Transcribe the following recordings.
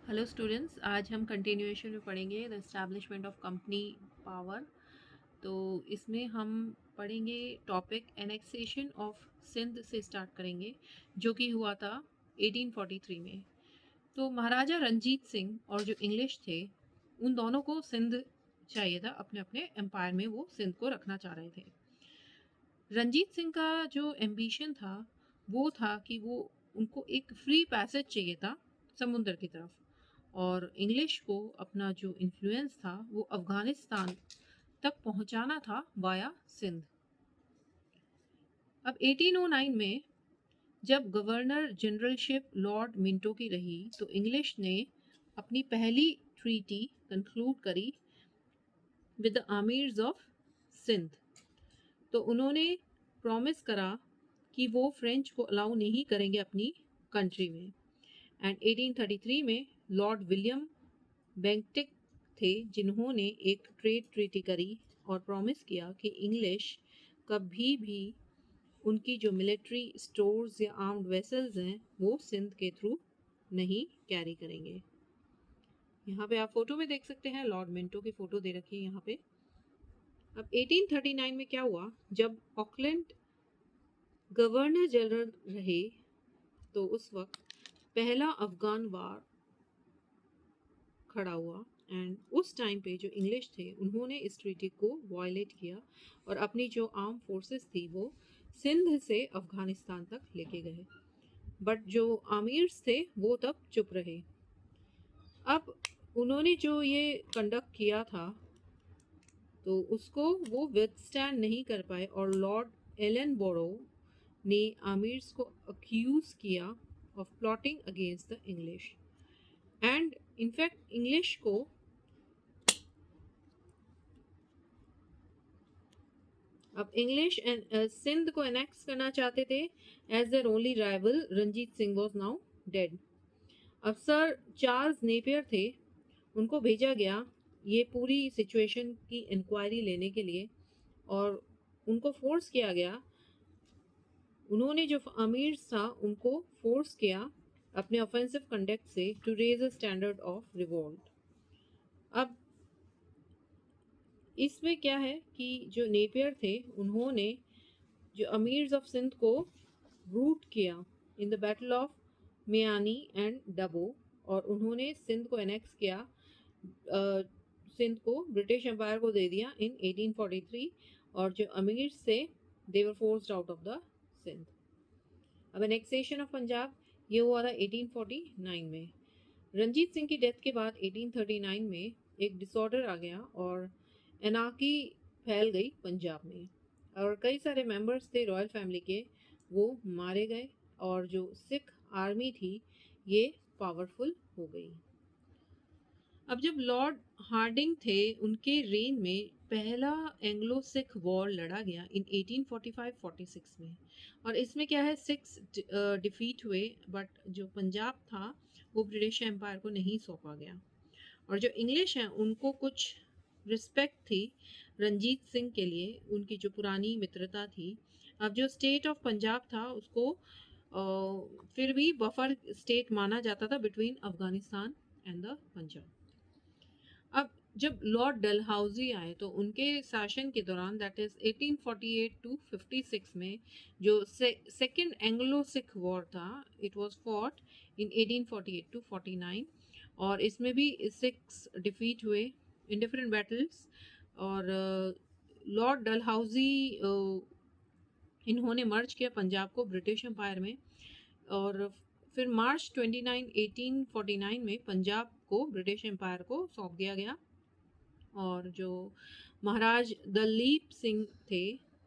Hello students, आज हम continuation में पढ़ेंगे the establishment of company power. तो इसमें हम पढ़ेंगे टॉपिक एनेक्सेशन ऑफ सिंध से स्टार्ट करेंगे, जो कि हुआ था 1843 में। तो महाराजा रंजीत सिंह और जो इंग्लिश थे, उन दोनों को सिंध चाहिए था, अपने अपने एम्पायर में वो सिंध को रखना चाह रहे थे। रंजीत सिंह का जो एम्बिशन था वो था कि वो उनको एक फ्री पैसेज चाहिए था समुद्र की तरफ, और इंग्लिश को अपना जो इन्फ्लुएंस था वो अफगानिस्तान तक पहुंचाना था वाया सिंध। अब 1809 में जब गवर्नर जनरलशिप लॉर्ड मिंटो की रही तो इंग्लिश ने अपनी पहली ट्रीटी कंक्लूड करी with the Aamir's of Sindh. तो उन्होंने प्रॉमिस करा कि वो फ्रेंच को अलाउ नहीं करेंगे अपनी कंट्री में। एंड 1833 में लॉर्ड विलियम बेंटिक थे जिन्होंने एक ट्रेड ट्रीटी करी और प्रॉमिस किया कि इंग्लिश कभी भी उनकी जो मिलिट्री स्टोर्स या आर्म्ड वेसल्स हैं वो सिंध के थ्रू नहीं कैरी करेंगे। यहाँ पे आप फोटो में देख सकते हैं, लॉर्ड मिंटो की फोटो दे रखी है यहाँ पे। अब 1839 में क्या हुआ, जब ऑकलैंड गवर्नर जनरल रहे तो उस वक्त पहला अफगान वार खड़ा हुआ। एंड उस टाइम पे जो इंग्लिश थे उन्होंने इस ट्रीटी को वायलेट किया और अपनी जो आर्म फोर्सेस थी वो सिंध से अफगानिस्तान तक लेके गए। बट जो आमिर्स थे वो तब चुप रहे। अब उन्होंने जो ये कंडक्ट किया था तो उसको वो विथस्टैंड नहीं कर पाए और लॉर्ड एलन बोरो ने आमिर्स को अक्यूज किया of plotting against the English. And in fact English को अब इंग्लिश एंड सिंध को एनेक्स करना चाहते थे। As their only rival Ranjit Singh was now dead. अब सर चार्ल्स नेपियर थे, उनको भेजा गया ये पूरी सिचुएशन की इंक्वायरी लेने के लिए, और उनको फोर्स किया गया, उन्होंने जो अमीर्स था उनको फोर्स किया अपने ऑफेंसिव कंडक्ट से to raise a standard of revolt. अब इसमें क्या है कि जो नेपियर थे उन्होंने जो अमीर्स ऑफ सिंध को रूट किया in the battle of Miani and डबो, और उन्होंने सिंध को एनेक्स किया, सिंध को ब्रिटिश एम्पायर को दे दिया इन 1843। और जो अमीर्स थे they were forced out of the Sindh. अब एनेक्सेशन ऑफ पंजाब ये हुआ था 1849 में। रंजीत सिंह की डेथ के बाद 1839 में एक डिसऑर्डर आ गया और एनार्की फैल गई पंजाब में, और कई सारे मेंबर्स थे रॉयल फैमिली के वो मारे गए, और जो सिख आर्मी थी ये पावरफुल हो गई। अब जब लॉर्ड हार्डिंग थे उनके रेन में पहला एंग्लो सिख वॉर लड़ा गया इन 1845-46 में, और इसमें क्या है, 6 डिफीट हुए, बट जो पंजाब था वो ब्रिटिश एम्पायर को नहीं सौंपा गया। और जो इंग्लिश हैं उनको कुछ रिस्पेक्ट थी रंजीत सिंह के लिए, उनकी जो पुरानी मित्रता थी। अब जो स्टेट ऑफ पंजाब था उसको फिर भी बफर स्टेट माना जाता था between Afghanistan and the Punjab. अब जब लॉर्ड डलहौजी आए तो उनके शासन के दौरान, दैट इज 1848 टू 56 में, जो सेकेंड एंग्लो सिख वॉर था it was fought in 1848 to 49, और इसमें भी 6 डिफीट हुए इन डिफरेंट बैटल्स। और लॉर्ड डलहौजी इन्होंने मर्ज किया पंजाब को ब्रिटिश एम्पायर में, और फिर मार्च 29 1849 में पंजाब को ब्रिटिश एम्पायर को सौंप दिया गया। और जो महाराज दलीप सिंह थे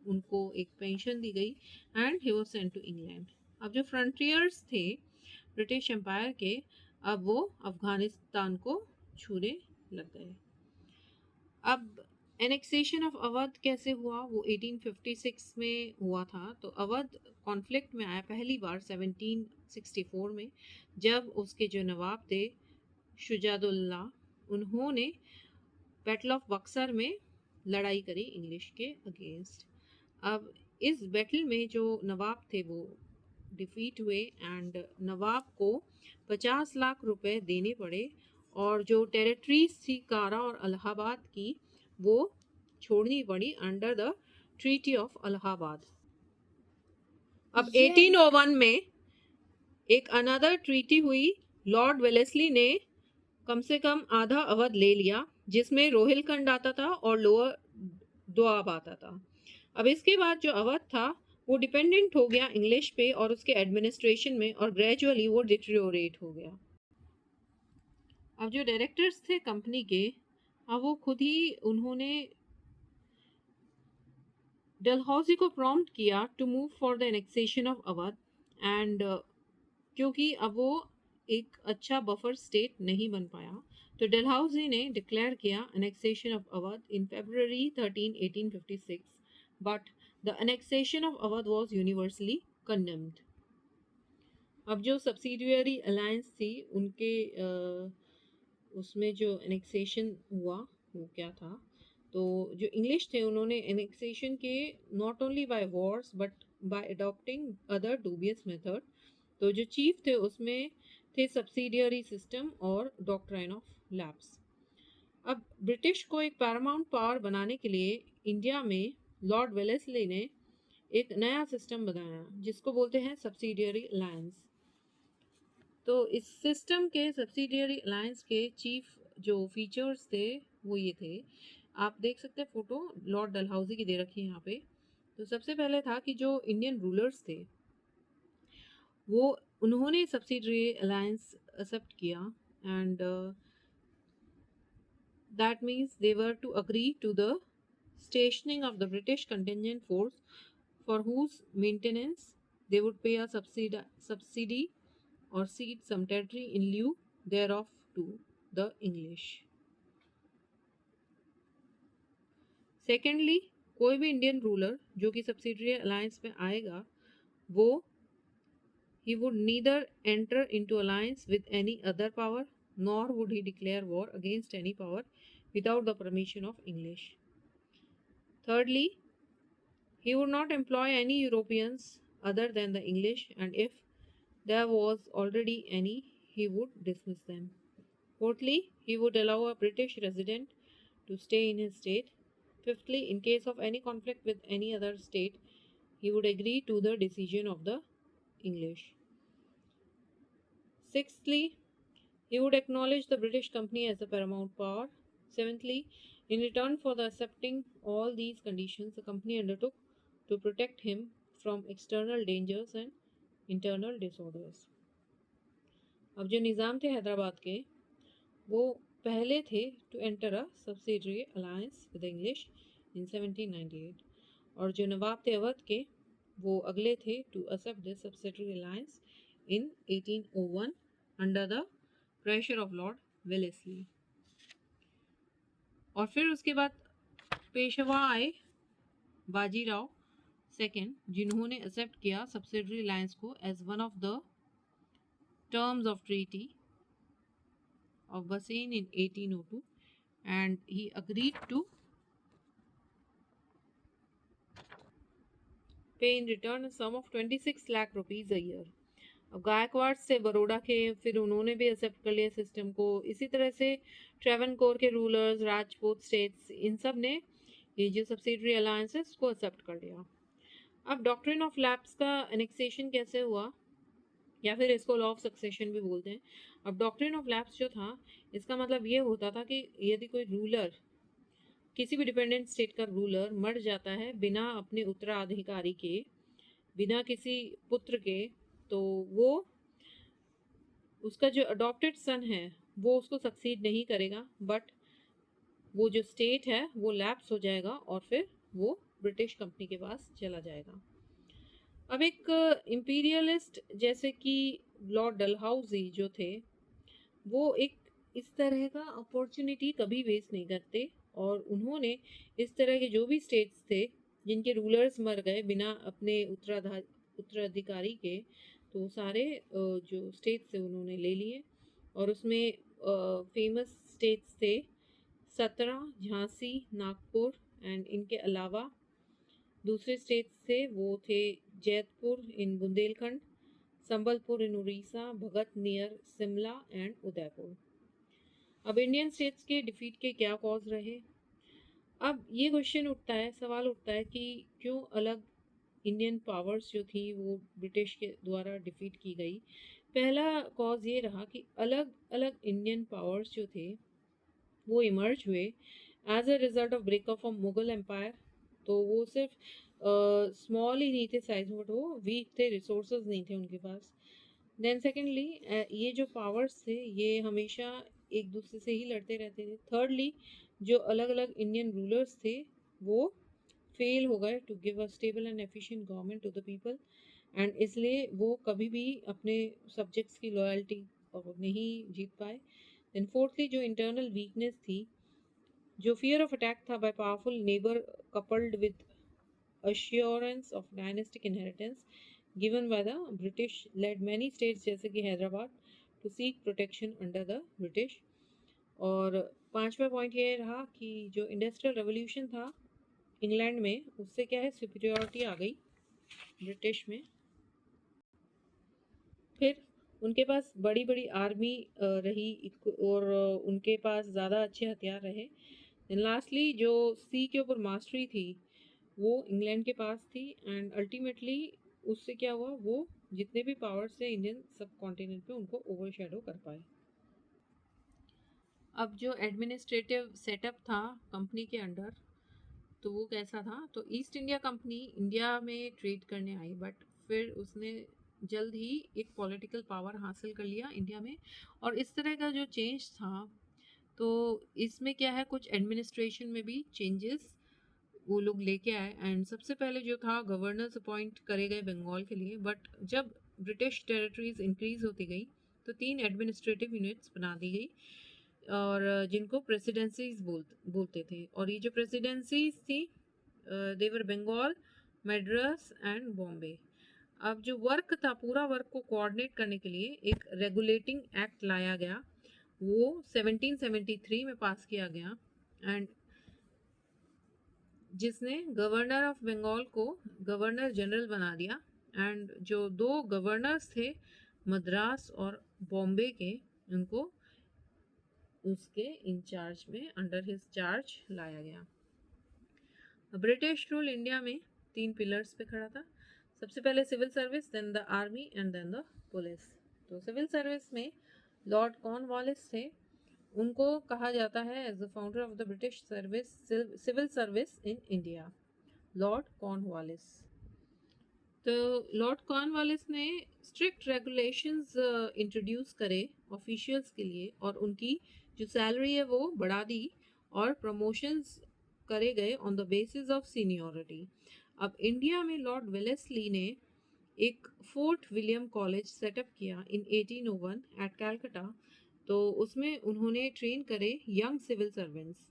उनको एक पेंशन दी गई and he was sent to England. अब जो फ्रंटियर्स थे ब्रिटिश एम्पायर के, अब वो अफगानिस्तान को छूने लग गए। अब एनेक्सेशन ऑफ अवध कैसे हुआ, वो 1856 में हुआ था। तो अवध कॉन्फ्लिक्ट में आया पहली बार 1764 में, जब उसके जो नवाब थे शुजादुल्ला, उन्होंने बैटल ऑफ बक्सर में लड़ाई करी इंग्लिश के अगेंस्ट। अब इस बैटल में जो नवाब थे वो डिफीट हुए एंड नवाब को 50 लाख रुपए देने पड़े और जो टेरिटरीज थी कारा और इलाहाबाद की वो छोड़नी पड़ी under the treaty of Allahabad. अब 1801 में एक अनदर ट्रीटी हुई। लॉर्ड वेलेस्ली ने कम से कम आधा अवध ले लिया जिसमें रोहिलखंड आता था और लोअर दोआब आता था। अब इसके बाद जो अवध था वो डिपेंडेंट हो गया इंग्लिश पे और उसके एडमिनिस्ट्रेशन में और ग्रेजुअली वो डिटेरियोरेट हो गया। अब जो डायरेक्टर्स थे कंपनी के अब वो खुद ही उन्होंने डलहौजी को प्रॉम्प्ट किया to move for the annexation of Awadh and क्योंकि अब वो एक अच्छा बफर स्टेट नहीं बन पाया तो डलहौजी ने डिक्लेयर किया annexation of Awadh in February 13, 1856 but the annexation of Awadh was universally condemned. अब जो सब्सिडियरी अलायंस थी उनके उसमें जो एनेक्सेशन हुआ वो क्या था तो जो इंग्लिश थे उन्होंने एनेक्सेशन के not only by Wars but by adopting other dubious method. तो जो चीफ थे उसमें थे सब्सिडियरी सिस्टम और डॉक्ट्राइन ऑफ लैप्स। अब ब्रिटिश को एक पैरामाउंट पावर बनाने के लिए इंडिया में लॉर्ड वेलेस्ली ने एक नया सिस्टम बनाया जिसको बोलते हैं सब्सिडियरी अलायंस। तो इस सिस्टम के सब्सिडियरी अलायंस के चीफ जो फीचर्स थे वो ये थे, आप देख सकते हैं फोटो लॉर्ड डलहौजी की दे रखी है यहाँ पे। तो सबसे पहले था कि जो इंडियन रूलर्स थे वो उन्होंने सब्सिडियरी अलायंस एक्सेप्ट किया and that means they were to agree to the stationing of the British contingent force for whose maintenance they would pay a subsidy or cede some territory in lieu thereof to the English. Secondly, कोई भी Indian ruler जो कि subsidiary alliance में आएगा वो he would neither enter into alliance with any other power nor would he declare war against any power without the permission of English. Thirdly, he would not employ any Europeans other than the English, and if there was already any, he would dismiss them. Fourthly, he would allow a British resident to stay in his state. Fifthly, in case of any conflict with any other state, he would agree to the decision of the English. Sixthly, he would acknowledge the British company as the paramount power. Seventhly, in return for the accepting all these conditions, the company undertook to protect him from external dangers and internal disorders. अब जो निज़ाम थे हैदराबाद के वो पहले थे to enter a subsidiary alliance with English in 1798 और जो नवाब थे अवध के वो अगले थे to accept this subsidiary alliance in 1801 under the pressure of lord Wellesley. और फिर उसके बाद पेशवा आए बाजीराव सेकेंड जिन्होंने एक्सेप्ट किया सब्सिडियरी अलायंस को as one of the terms of treaty of Bassein in 1802 and he agreed to pay in return a sum of 26 lakh rupees a year. अब गायकवाड़ से बड़ौदा के फिर उन्होंने भी एक्सेप्ट कर लिया सिस्टम को। इसी तरह से ट्रेवनकोर के रूलर्स राजपूत स्टेट्स इन सब ने ये जो सब्सिडियरी अलायंसेस को एक्सेप्ट कर लिया। अब डॉक्ट्रिन ऑफ लैप्स का एनेक्सेशन कैसे हुआ या फिर इसको लॉ ऑफ सक्सेशन भी बोलते हैं। अब डॉक्ट्रिन ऑफ लैप्स जो था इसका मतलब ये होता था कि यदि कोई रूलर किसी भी डिपेंडेंट स्टेट का रूलर मर जाता है बिना अपने उत्तराधिकारी के बिना किसी पुत्र के तो वो उसका जो अडॉप्टेड सन है वो उसको सक्सीड नहीं करेगा बट वो जो स्टेट है वो लैप्स हो जाएगा और फिर वो ब्रिटिश कंपनी के पास चला जाएगा। अब एक इंपीरियलिस्ट जैसे कि लॉर्ड डलहौजी जो थे वो एक इस तरह का अपॉर्चुनिटी कभी वेस्ट नहीं करते और उन्होंने इस तरह के जो भी स्टेट्स थे जिनके रूलर्स मर गए बिना अपने उत्तराधिकारी के तो सारे जो स्टेट्स थे उन्होंने ले लिए और उसमें फेमस स्टेट्स थे सतना, झांसी, नागपुर एंड इनके अलावा दूसरे स्टेट्स थे वो थे जैतपुर इन बुंदेलखंड, संबलपुर इन उड़ीसा, भगत नियर शिमला एंड उदयपुर। अब इंडियन स्टेट्स के डिफीट के क्या कॉज रहे? अब ये क्वेश्चन उठता है, सवाल उठता है कि क्यों अलग इंडियन पावर्स जो थी वो ब्रिटिश के द्वारा डिफीट की गई। पहला कॉज ये रहा कि अलग अलग इंडियन पावर्स जो थे वो इमर्ज हुए as a result of breakup of Mughal empire. तो वो सिर्फ स्मॉल ही नहीं थे साइज में, बट वो वीक थे, रिसोर्सेज नहीं थे उनके पास। देन सेकेंडली ये जो पावर्स थे ये हमेशा एक दूसरे से ही लड़ते रहते थे। थर्डली जो अलग अलग इंडियन रूलर्स थे वो फेल हो गए to give a stable and efficient government to the people, and इसलिए वो कभी भी अपने सब्जेक्ट्स की लॉयल्टी नहीं जीत पाए। देन फोर्थली जो इंटरनल वीकनेस थी, जो फियर ऑफ अटैक था by powerful neighbour coupled with assurance of dynastic inheritance given by the British led many states जैसे कि Hyderabad to seek protection under the British। और पांचवा पॉइंट ये रहा कि जो इंडस्ट्रियल रेवोल्यूशन था इंग्लैंड में, उससे क्या है, सुपीरियरिटी आ गई ब्रिटिश में। फिर उनके पास बड़ी बड़ी आर्मी रही और उनके पास ज़्यादा अच्छे हथियार रहे। लास्टली जो सी के ऊपर मास्टरी थी वो इंग्लैंड के पास थी, एंड अल्टीमेटली उससे क्या हुआ, वो जितने भी पावर्स थे इंडियन सब कॉन्टिनेंट पे उनको ओवरशैडो कर पाए। अब जो एडमिनिस्ट्रेटिव सेटअप था कंपनी के अंडर, तो वो कैसा था? तो ईस्ट इंडिया कंपनी इंडिया में ट्रेड करने आई, बट फिर उसने जल्द ही एक पॉलिटिकल पावर हासिल कर लिया इंडिया में। और इस तरह का जो चेंज था, तो इसमें क्या है, कुछ एडमिनिस्ट्रेशन में भी चेंजेस वो लोग लेके आए। एंड सबसे पहले जो था, गवर्नर्स अपॉइंट करे गए बंगाल के लिए। बट जब ब्रिटिश टेरिटरीज इंक्रीज होती गई तो 3 एडमिनिस्ट्रेटिव यूनिट्स बना दी गई, और जिनको प्रेसिडेंसीज बोलते थे। और ये जो प्रेसिडेंसीज थी देवर बंगाल, मद्रास एंड बॉम्बे। अब जो वर्क था, पूरा वर्क को कोऑर्डिनेट करने के लिए एक रेगुलेटिंग एक्ट लाया गया, वो 1773 में पास किया गया, एंड जिसने गवर्नर ऑफ बंगाल को गवर्नर जनरल बना दिया। एंड जो 2 गवर्नर्स थे मद्रास और बॉम्बे के, उनको उसके इंचार्ज में, अंडर हिज चार्ज लाया गया। ब्रिटिश रूल इंडिया में 3 पिलर्स पे खड़ा था। सबसे पहले civil service, then the army and then the police. तो सिविल सर्विस में लॉर्ड कॉर्नवालिस थे, उनको कहा जाता है as the founder of the British service civil service in India, lord Cornwallis. तो लॉर्ड कॉर्नवालिस ने स्ट्रिक्ट रेगुलेशंस इंट्रोड्यूस करे ऑफिशियल्स के लिए, और उनकी जो सैलरी है वो बढ़ा दी, और प्रमोशंस करे गए on the basis of seniority. अब इंडिया में लॉर्ड वेलेस्ली ने एक फोर्ट विलियम कॉलेज सेटअप किया इन 1801 एट कैलकाटा। तो उसमें उन्होंने ट्रेन करे यंग सिविल सर्वेंट्स।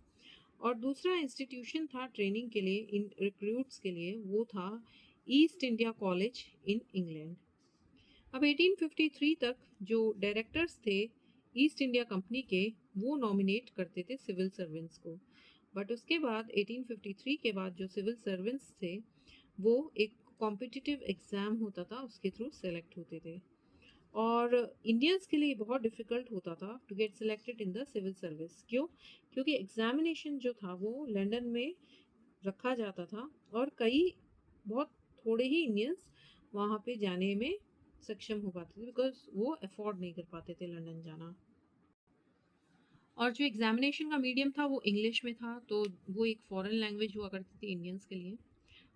और दूसरा इंस्टीट्यूशन था ट्रेनिंग के लिए इन रिक्रूट्स के लिए, वो था east India college in England. अब 1853 तक जो डायरेक्टर्स थे ईस्ट इंडिया कंपनी के, वो नॉमिनेट करते थे सिविल सर्वेंट्स को। बट उसके बाद 1853 के बाद जो सिविल सर्वेंट्स थे वो एक कॉम्पिटिटिव एग्ज़ाम होता था, उसके थ्रू सेलेक्ट होते थे। और इंडियंस के लिए बहुत डिफ़िकल्ट होता था to get selected in the civil service. क्यों? क्योंकि एग्जामिनेशन जो था वो लंदन में रखा जाता था, और बहुत थोड़े ही इंडियंस वहाँ पे जाने में सक्षम हो पाते थे, बिकॉज वो अफोर्ड नहीं कर पाते थे लंदन जाना। और जो एग्जामिनेशन का मीडियम था वो इंग्लिश में था, तो वो एक फॉरेन लैंग्वेज हुआ करती थी इंडियंस के लिए।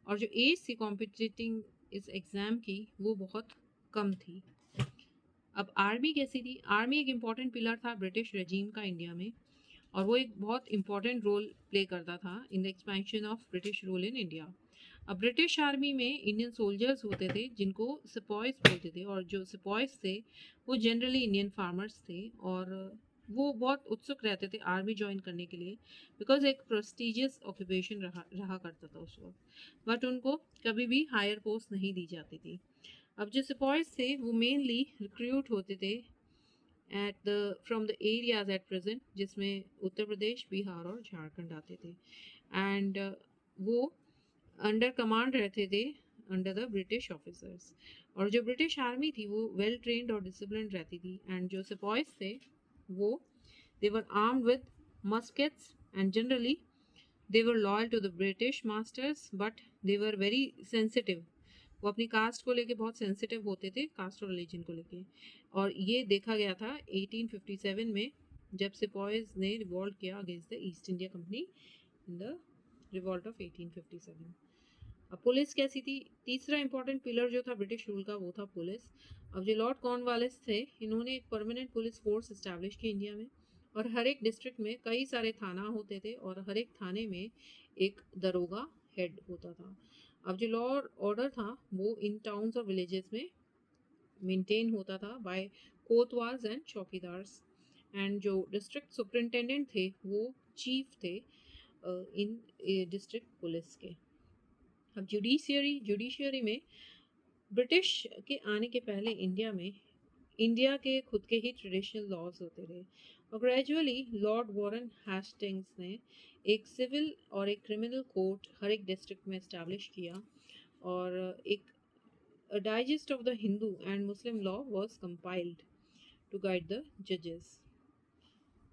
और जो एज थी कॉम्पिटिटिंग इस एग्ज़ाम की वो बहुत कम थी। अब आर्मी कैसी थी? आर्मी एक इम्पॉर्टेंट पिलर था ब्रिटिश रेजीम का इंडिया में, और वो एक बहुत इंपॉर्टेंट रोल प्ले करता था in the expansion of British rule in India. अब ब्रिटिश आर्मी में इंडियन सोल्जर्स होते थे जिनको सिपॉयज बोलते थे, और जो सिपॉयज थे वो जनरली इंडियन फार्मर्स थे, और वो बहुत उत्सुक रहते थे आर्मी ज्वाइन करने के लिए, बिकॉज एक प्रेस्टिजियस ऑक्यूपेशन रहा करता था उस वक्त। बट उनको कभी भी हायर पोस्ट नहीं दी जाती थी। अब जो सिपॉयज थे वो मेनली रिक्रूट होते थे from the areas at present, जिसमें उत्तर प्रदेश, बिहार और झारखंड आते थे। एंड वो अंडर कमांड रहते थे अंडर द ब्रिटिश ऑफिसर्स। और जो ब्रिटिश आर्मी थी वो वेल ट्रेन्ड और डिसिप्लिन रहती थी, एंड जो सिपाहीज थे वो they were armed with muskets and generally they were loyal to the British masters, but they were very sensitive. वो अपनी कास्ट को लेके बहुत सेंसिटिव होते थे, कास्ट और रिलीजन को लेके। और ये देखा गया था 1857 में, जब सिपाहीज ने रिवॉल्ट किया against the east India company in the revolt of 1857। अब पुलिस कैसी थी? तीसरा इंपॉर्टेंट पिलर जो था ब्रिटिश रूल का वो था पुलिस। अब जो लॉर्ड कॉर्नवालिस थे, इन्होंने एक परमानेंट पुलिस फोर्स इस्टेब्लिश की इंडिया में, और हर एक डिस्ट्रिक्ट में कई सारे थाना होते थे और हर एक थाने में एक दरोगा हेड होता था। अब जो लॉ ऑर्डर था वो इन टाउन्स और विलेजेस में मेंटेन होता था बाय कोतवाल्स एंड चौकीदार्स, एंड जो डिस्ट्रिक्ट सुपरिंटेंडेंट थे वो चीफ थे इन डिस्ट्रिक्ट पुलिस के। अब जुडिशियरी में ब्रिटिश के आने के पहले इंडिया के खुद के ही ट्रेडिशनल लॉज होते रहे, और ग्रेजुअली लॉर्ड वॉरेन हेस्टिंग्स ने एक सिविल और एक क्रिमिनल कोर्ट हर एक डिस्ट्रिक्ट में इस्टेब्लिश किया, और एक digest of the Hindu and Muslim law was compiled to guide the जजेस।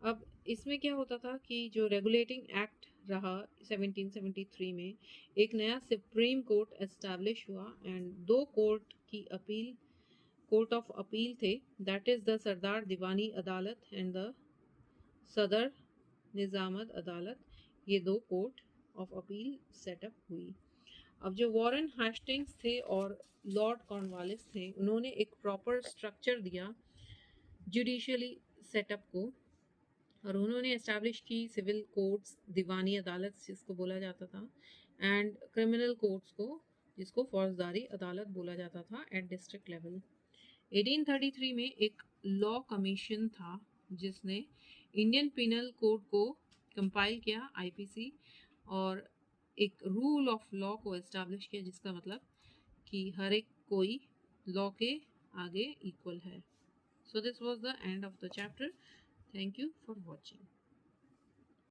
अब इसमें क्या होता था कि जो रेगुलेटिंग एक्ट रहा 1773 में, एक नया सुप्रीम कोर्ट एस्टैब्लिश हुआ, एंड दो कोर्ट ऑफ अपील थे, दैट इज़ द सरदार दीवानी अदालत एंड द सदर निज़ामत अदालत। ये दो कोर्ट ऑफ अपील सेटअप हुई। अब जो वॉरेन हेस्टिंग्स थे और लॉर्ड कॉर्नवालिस थे, उन्होंने एक प्रॉपर स्ट्रक्चर दिया जुडिशियली सेटअप को, और उन्होंने एस्टैब्लिश की सिविल कोर्ट्स, दीवानी अदालत जिसको बोला जाता था, एंड क्रिमिनल कोर्ट्स को जिसको फौजदारी अदालत बोला जाता था एट डिस्ट्रिक्ट लेवल। 1833 में एक लॉ कमीशन था जिसने इंडियन पिनल कोड को कंपाइल किया, आईपीसी, और एक रूल ऑफ लॉ को एस्टैब्लिश किया, जिसका मतलब कि हर एक कोई लॉ के आगे इक्वल है। So this was the end of the chapter. Thank you for watching.